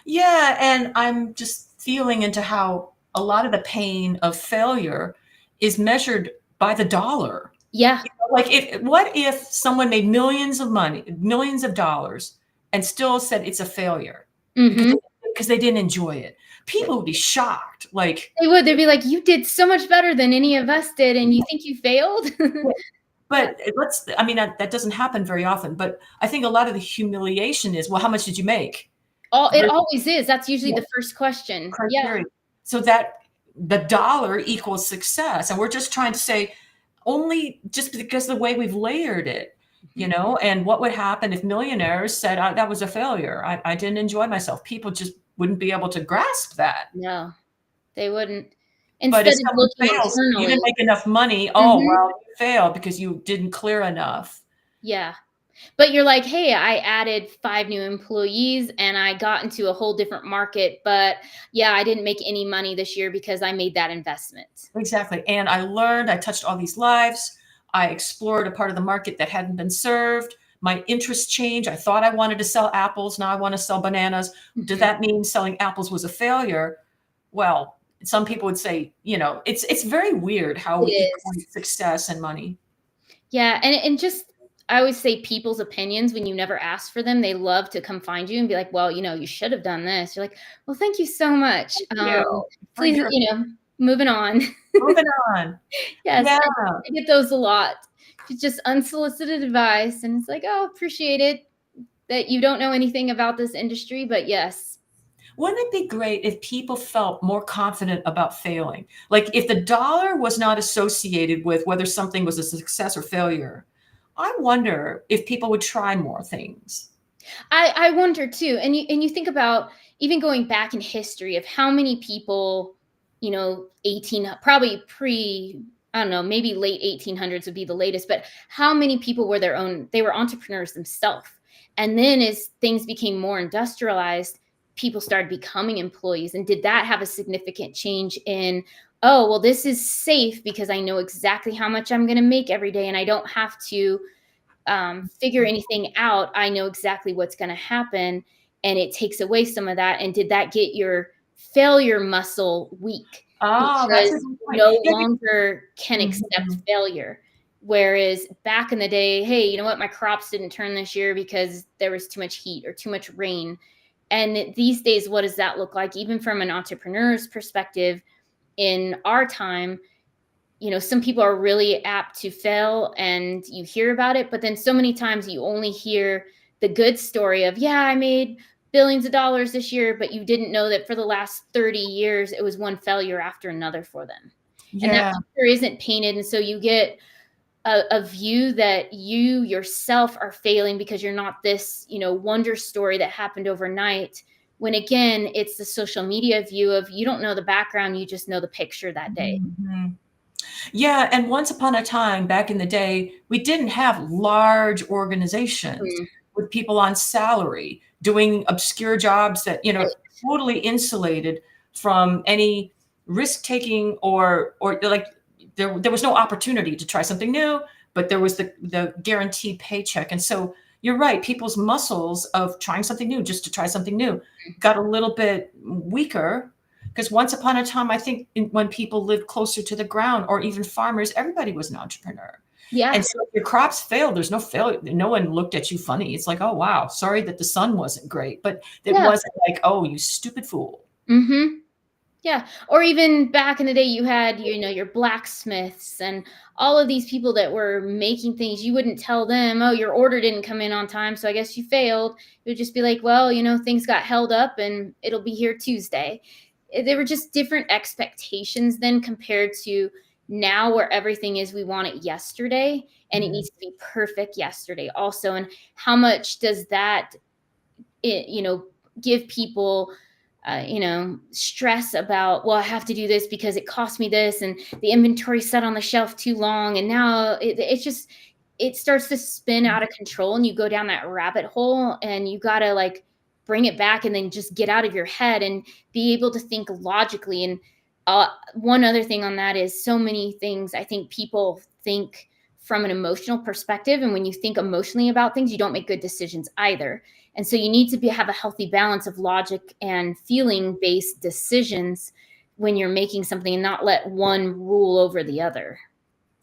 Yeah, and I'm just feeling into how a lot of the pain of failure is measured by the dollar. Yeah. Like, what if someone made millions of dollars, and still said it's a failure because Hmm. they didn't enjoy it? People would be shocked. Like, They would. They'd be like, "You did so much better than any of us did, and you think you failed?" Yeah. but I mean, that doesn't happen very often. But I think a lot of the humiliation is, well, how much did you make? It Versus, always is. That's usually yeah, the first question. Yeah. criteria. So that the dollar equals success. And we're just trying to say, only just because of the way we've layered it, Mhm. and what would happen if millionaires said, that was a failure. I didn't enjoy myself. People just wouldn't be able to grasp that. No, they wouldn't. But if Instead of someone looking fails, you internally. didn't make enough money. Oh, Mhm. well, you failed because you didn't clear enough. Yeah. But you're like, "Hey, I added 5 new employees and I got into a whole different market, but yeah, I didn't make any money this year because I made that investment." Exactly. And I learned, I touched all these lives. I explored a part of the market that hadn't been served. My interests changed. I thought I wanted to sell apples. Now I want to sell bananas. Does Mhm. that mean selling apples was a failure? Well, some people would say, it's very weird how It we is. equate success and money. Yeah, and just I always say people's opinions when you never ask for them, they love to come find you and be like, "Well, you should have done this." You're like, "Well, thank you so much. You for Please, your moving on." moving on. Yes, Yeah. I get those a lot. It's just unsolicited advice, and it's like, "Oh, appreciate it that you don't know anything about this industry, but yes." Wouldn't it be great if people felt more confident about failing? Like, if the dollar was not associated with whether something was a success or failure, I wonder if people would try more things. I wonder too, and you think about even going back in history of how many people, 18, probably pre, I don't know, maybe late 1800s would be the latest, but how many people were they were entrepreneurs themselves. And then as things became more industrialized, people started becoming employees. And did that have a significant change in, oh, well, this is safe because I know exactly how much I'm going to make every day and I don't have to figure anything out. I know exactly what's going to happen, and it takes away some of that. And did that get your failure muscle weak Oh, that's a because good you point. no Yeah, longer can accept mhm. failure. Whereas back in the day, hey, you know what? My crops didn't turn this year because there was too much heat or too much rain. And these days, what does that look like? Even from an entrepreneur's perspective, in our time, some people are really apt to fail and you hear about it, but then so many times you only hear the good story of, yeah, I made billions of dollars this year, but you didn't know that for the last 30 years, it was one failure after another for them. And that Yeah. picture isn't painted. And so you get a view that you yourself are failing because you're not this, wonder story that happened overnight. When again, it's the social media view of you don't know the background, you just know the picture that day. Mhm. Yeah, and once upon a time, back in the day, we didn't have large organizations Mm, with people on salary doing obscure jobs that, right. totally insulated from any risk-taking or like there was no opportunity to try something new, but there was the guaranteed paycheck. And so you're right, people's muscles of trying something new just to try something new got a little bit weaker because once upon a time, I think when people lived closer to the ground or even farmers, everybody was an entrepreneur. Yeah. And so if your crops failed, there's no failure. No one looked at you funny. It's like, oh, wow, sorry that the sun wasn't great. But it Yeah. wasn't like, oh, you stupid fool. Mhm. Yeah, or even back in the day, you had, your blacksmiths and all of these people that were making things. You wouldn't tell them, "Oh, your order didn't come in on time, so I guess you failed." It would just be like, "Well, things got held up and it'll be here Tuesday." There were just different expectations then compared to now where everything is we want it yesterday and it Mhm. needs to be perfect yesterday also. And how much does that it, give people stress about, well, I have to do this because it cost me this and the inventory sat on the shelf too long and now it starts to spin out of control and you go down that rabbit hole and you got to like bring it back and then just get out of your head and be able to think logically. And one other thing on that is so many things I think people think from an emotional perspective, and when you think emotionally about things you don't make good decisions either. And so you need to have a healthy balance of logic and feeling based decisions when you're making something and not let one rule over the other.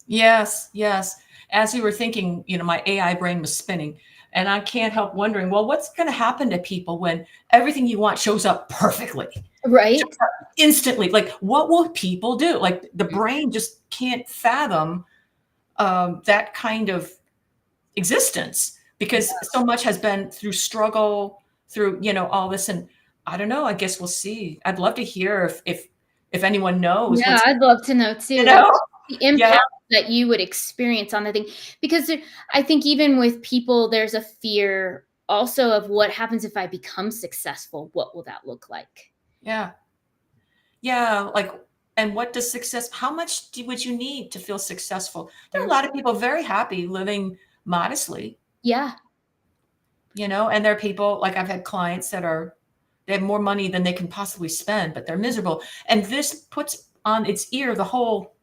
Yes, yes. As we were thinking, my AI brain was spinning. And I can't help wondering, well, what's going to happen to people when everything you want shows up perfectly? Right. Instantly. Like, what will people do? Like, the brain just can't fathom that kind of existence because so much has been through struggle, through all this. And I don't know. I guess we'll see. I'd love to hear if anyone knows Yeah, what's I'd love to know you too, like know. the Yeah, impact that you would experience on the thing. Because I think even with people, there's a fear also of what happens if I become successful. What will that look like? yeah, yeah. Like, and what does success? How much would you need to feel successful? There are a Mm. lot of people very happy living modestly, Yeah. and there are people like I've had clients that they have more money than they can possibly spend, but they're miserable. And this puts on its ear the whole,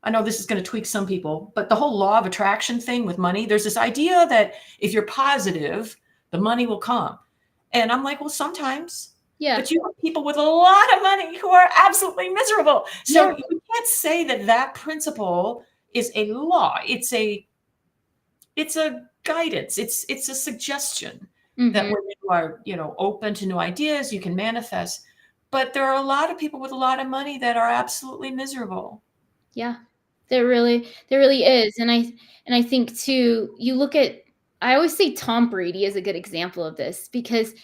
I know this is going to tweak some people, but the whole law of attraction thing with money, there's this idea that if you're positive, the money will come. And I'm like, well, sometimes, Yeah. but you have people with a lot of money who are absolutely miserable. Yeah. So you can't say that that principle is a law. It's a guidance. It's a suggestion that Mhm. when you are, open to new ideas, you can manifest. But there are a lot of people with a lot of money that are absolutely miserable. Yeah. There really is. And I think too, you look at I always say Tom Brady is a good example of this because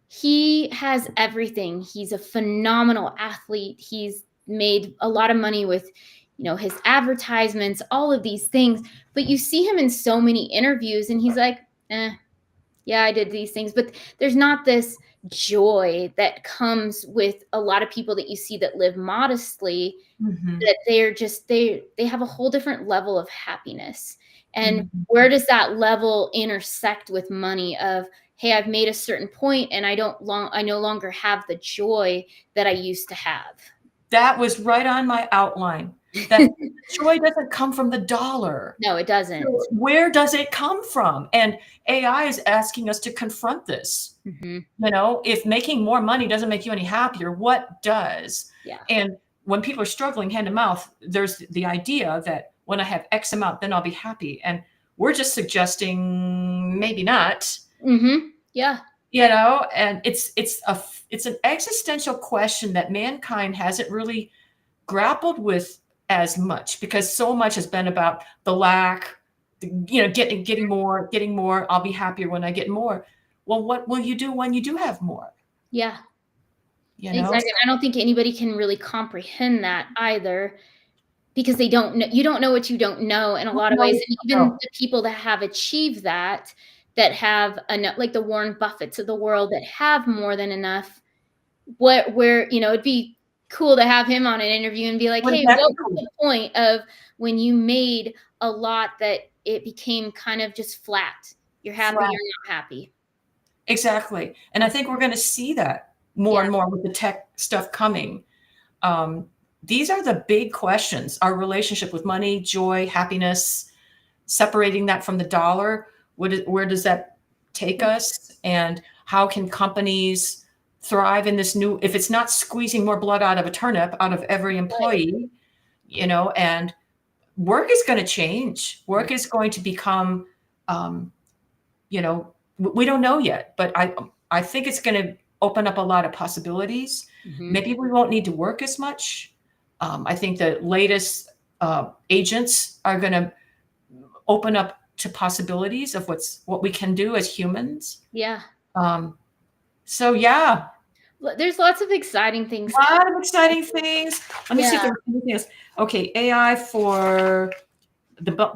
he has everything. He's a phenomenal athlete. He's made a lot of money with, his advertisements, all of these things. But you see him in so many interviews and he's like, yeah, I did these things. But there's not this joy that comes with a lot of people that you see that live modestly, Mhm. that they're just they have a whole different level of happiness. And Mhm. where does that level intersect with money of, hey, I've made a certain point and I no longer have the joy that I used to have. That was right on my outline. that joy doesn't come from the dollar. No, it So doesn't. where does it come from? And AI is asking us to confront this. Mhm. If making more money doesn't make you any happier, what does? Yeah. And when people are struggling hand to mouth, there's the idea that when I have X amount, then I'll be happy. And we're just suggesting maybe not, Yeah. and it's an existential question that mankind hasn't really grappled with as much, because so much has been about the lack, getting more, I'll be happier when I get more. Well, what will you do when you do have more? Yeah. Exactly. So I don't think anybody can really comprehend that either, because they don't know, you don't know what you don't know in a lot of no, ways. we And don't even know. the people that have achieved that, that have enough, like the Warren Buffetts of the world that have more than enough, where, it'd be cool to have him on an interview and be like, Wouldn't hey, that what be was cool? the point of when you made a lot that it became kind of just flat? You're happy, Flat. you're not happy. Exactly. And I think we're going to see that more Yeah. and more with the tech stuff coming. Um, these are the big questions: our relationship with money, joy, happiness, separating that from the dollar. Where does that take us? And how can companies thrive in this new, if it's not squeezing more blood out of a turnip, out of every Right. employee, and work is going to change. Work is going to become, um, we don't know yet, but I think it's going to open up a lot of possibilities. Mhm. Maybe we won't need to work as much. I think the latest agents are going to open up to possibilities of what we can do as humans. Yeah. Um, so yeah, There's lots of exciting things a coming. lot of exciting things. Let me see if Yeah. there's anything else. Okay, AI for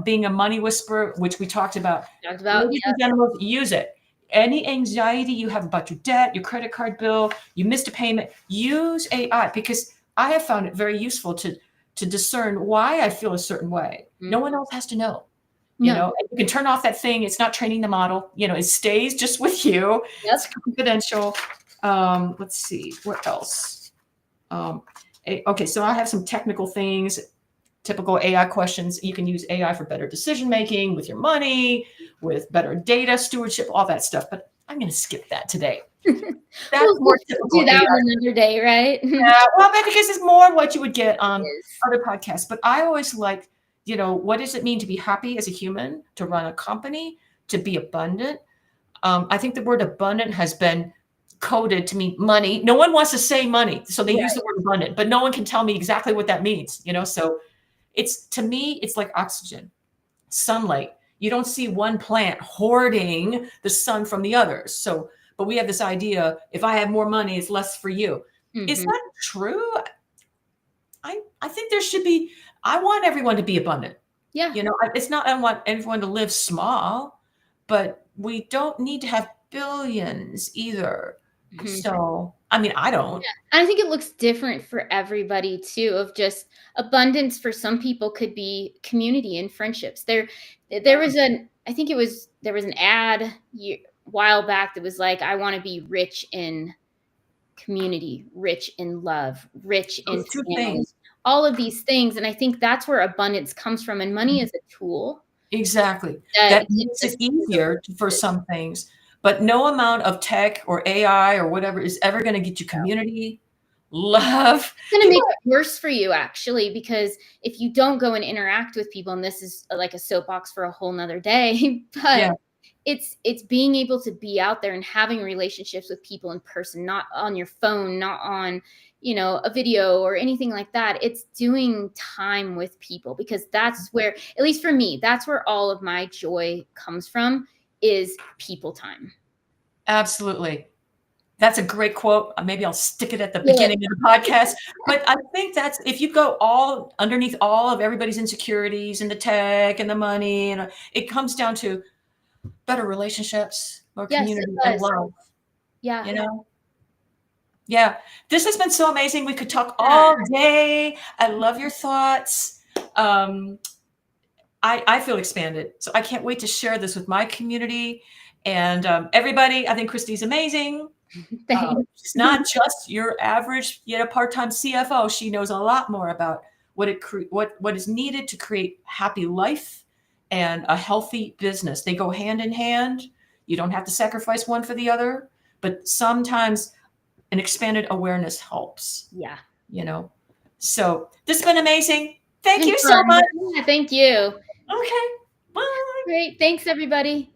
being a money whisperer, which we talked about. Talked about, Ladies yeah. and gentlemen, use it. Any anxiety you have about your debt, your credit card bill, you missed a payment, use AI, because I have found it very useful to discern why I feel a certain way. No Mhm. one else has to know. No. And you can turn off that thing. It's not training the model. It stays just with you. It's Yep. confidential. Let's see what else. Um, okay, so I have some technical things, typical AI questions. You can use AI for better decision making with your money, with better data stewardship, all that stuff. But I'm going to skip that today. That's We'll more do typical that AI. one another day, right? Yeah, well, because it's more what you would get It on is. other podcasts. But I always like, what does it mean to be happy as a human, to run a company, to be abundant? I think the word abundant has been coded to mean money. No one wants to say money, so they use Right. the word abundant, but no one can tell me exactly what that means. So to me, it's like oxygen, sunlight. You don't see one plant hoarding the sun from the others. But we have this idea: if I have more money, it's less for you. Is Mhm. that true? I think there should be. I want everyone to be abundant. Yeah. It's not, I don't want everyone to live small, but we don't need to have billions either. Mhm. So, I mean, I don't. And I think it looks different for everybody too, of just abundance for some people could be community and friendships. There was I think there was an ad while back that was like, I want to be rich in community, rich in love, rich in Those two family, things. all of these things. And I think that's where abundance comes from. And money is a tool Exactly. that That makes gets it us through easier for those. some things, but no amount of tech or AI or whatever is ever going to get you community, love. Gonna People make it worse for you actually, because if you don't go and interact with people, and this is like a soapbox for a whole nother day, but Yeah, it's being able to be out there and having relationships with people in person, not on your phone, not on, a video or anything like that. It's doing time with people, because that's where, at least for me, that's where all of my joy comes from, is people time. absolutely. That's a great quote. Maybe I'll stick it at the Yeah. beginning of the podcast. But I think that's, if you go all underneath all of everybody's insecurities and the tech and the money, and it comes down to better relationships, more Yes, it community and does. love, Yeah. you know? Yeah. This has been so amazing. We could talk Yeah. all day. I love your thoughts. Um, I feel expanded. So I can't wait to share this with my community. And everybody, I think Christy's amazing. Thanks. She's not just your average, part-time CFO. She knows a lot more about what is needed to create happy life and a healthy business. They go hand in hand. You don't have to sacrifice one for the other, but sometimes an expanded awareness helps, Yeah. you know. So this has been amazing. Thank It's you been so fun. much. Yeah, thank you. Okay. Bye. Great. Thanks, everybody.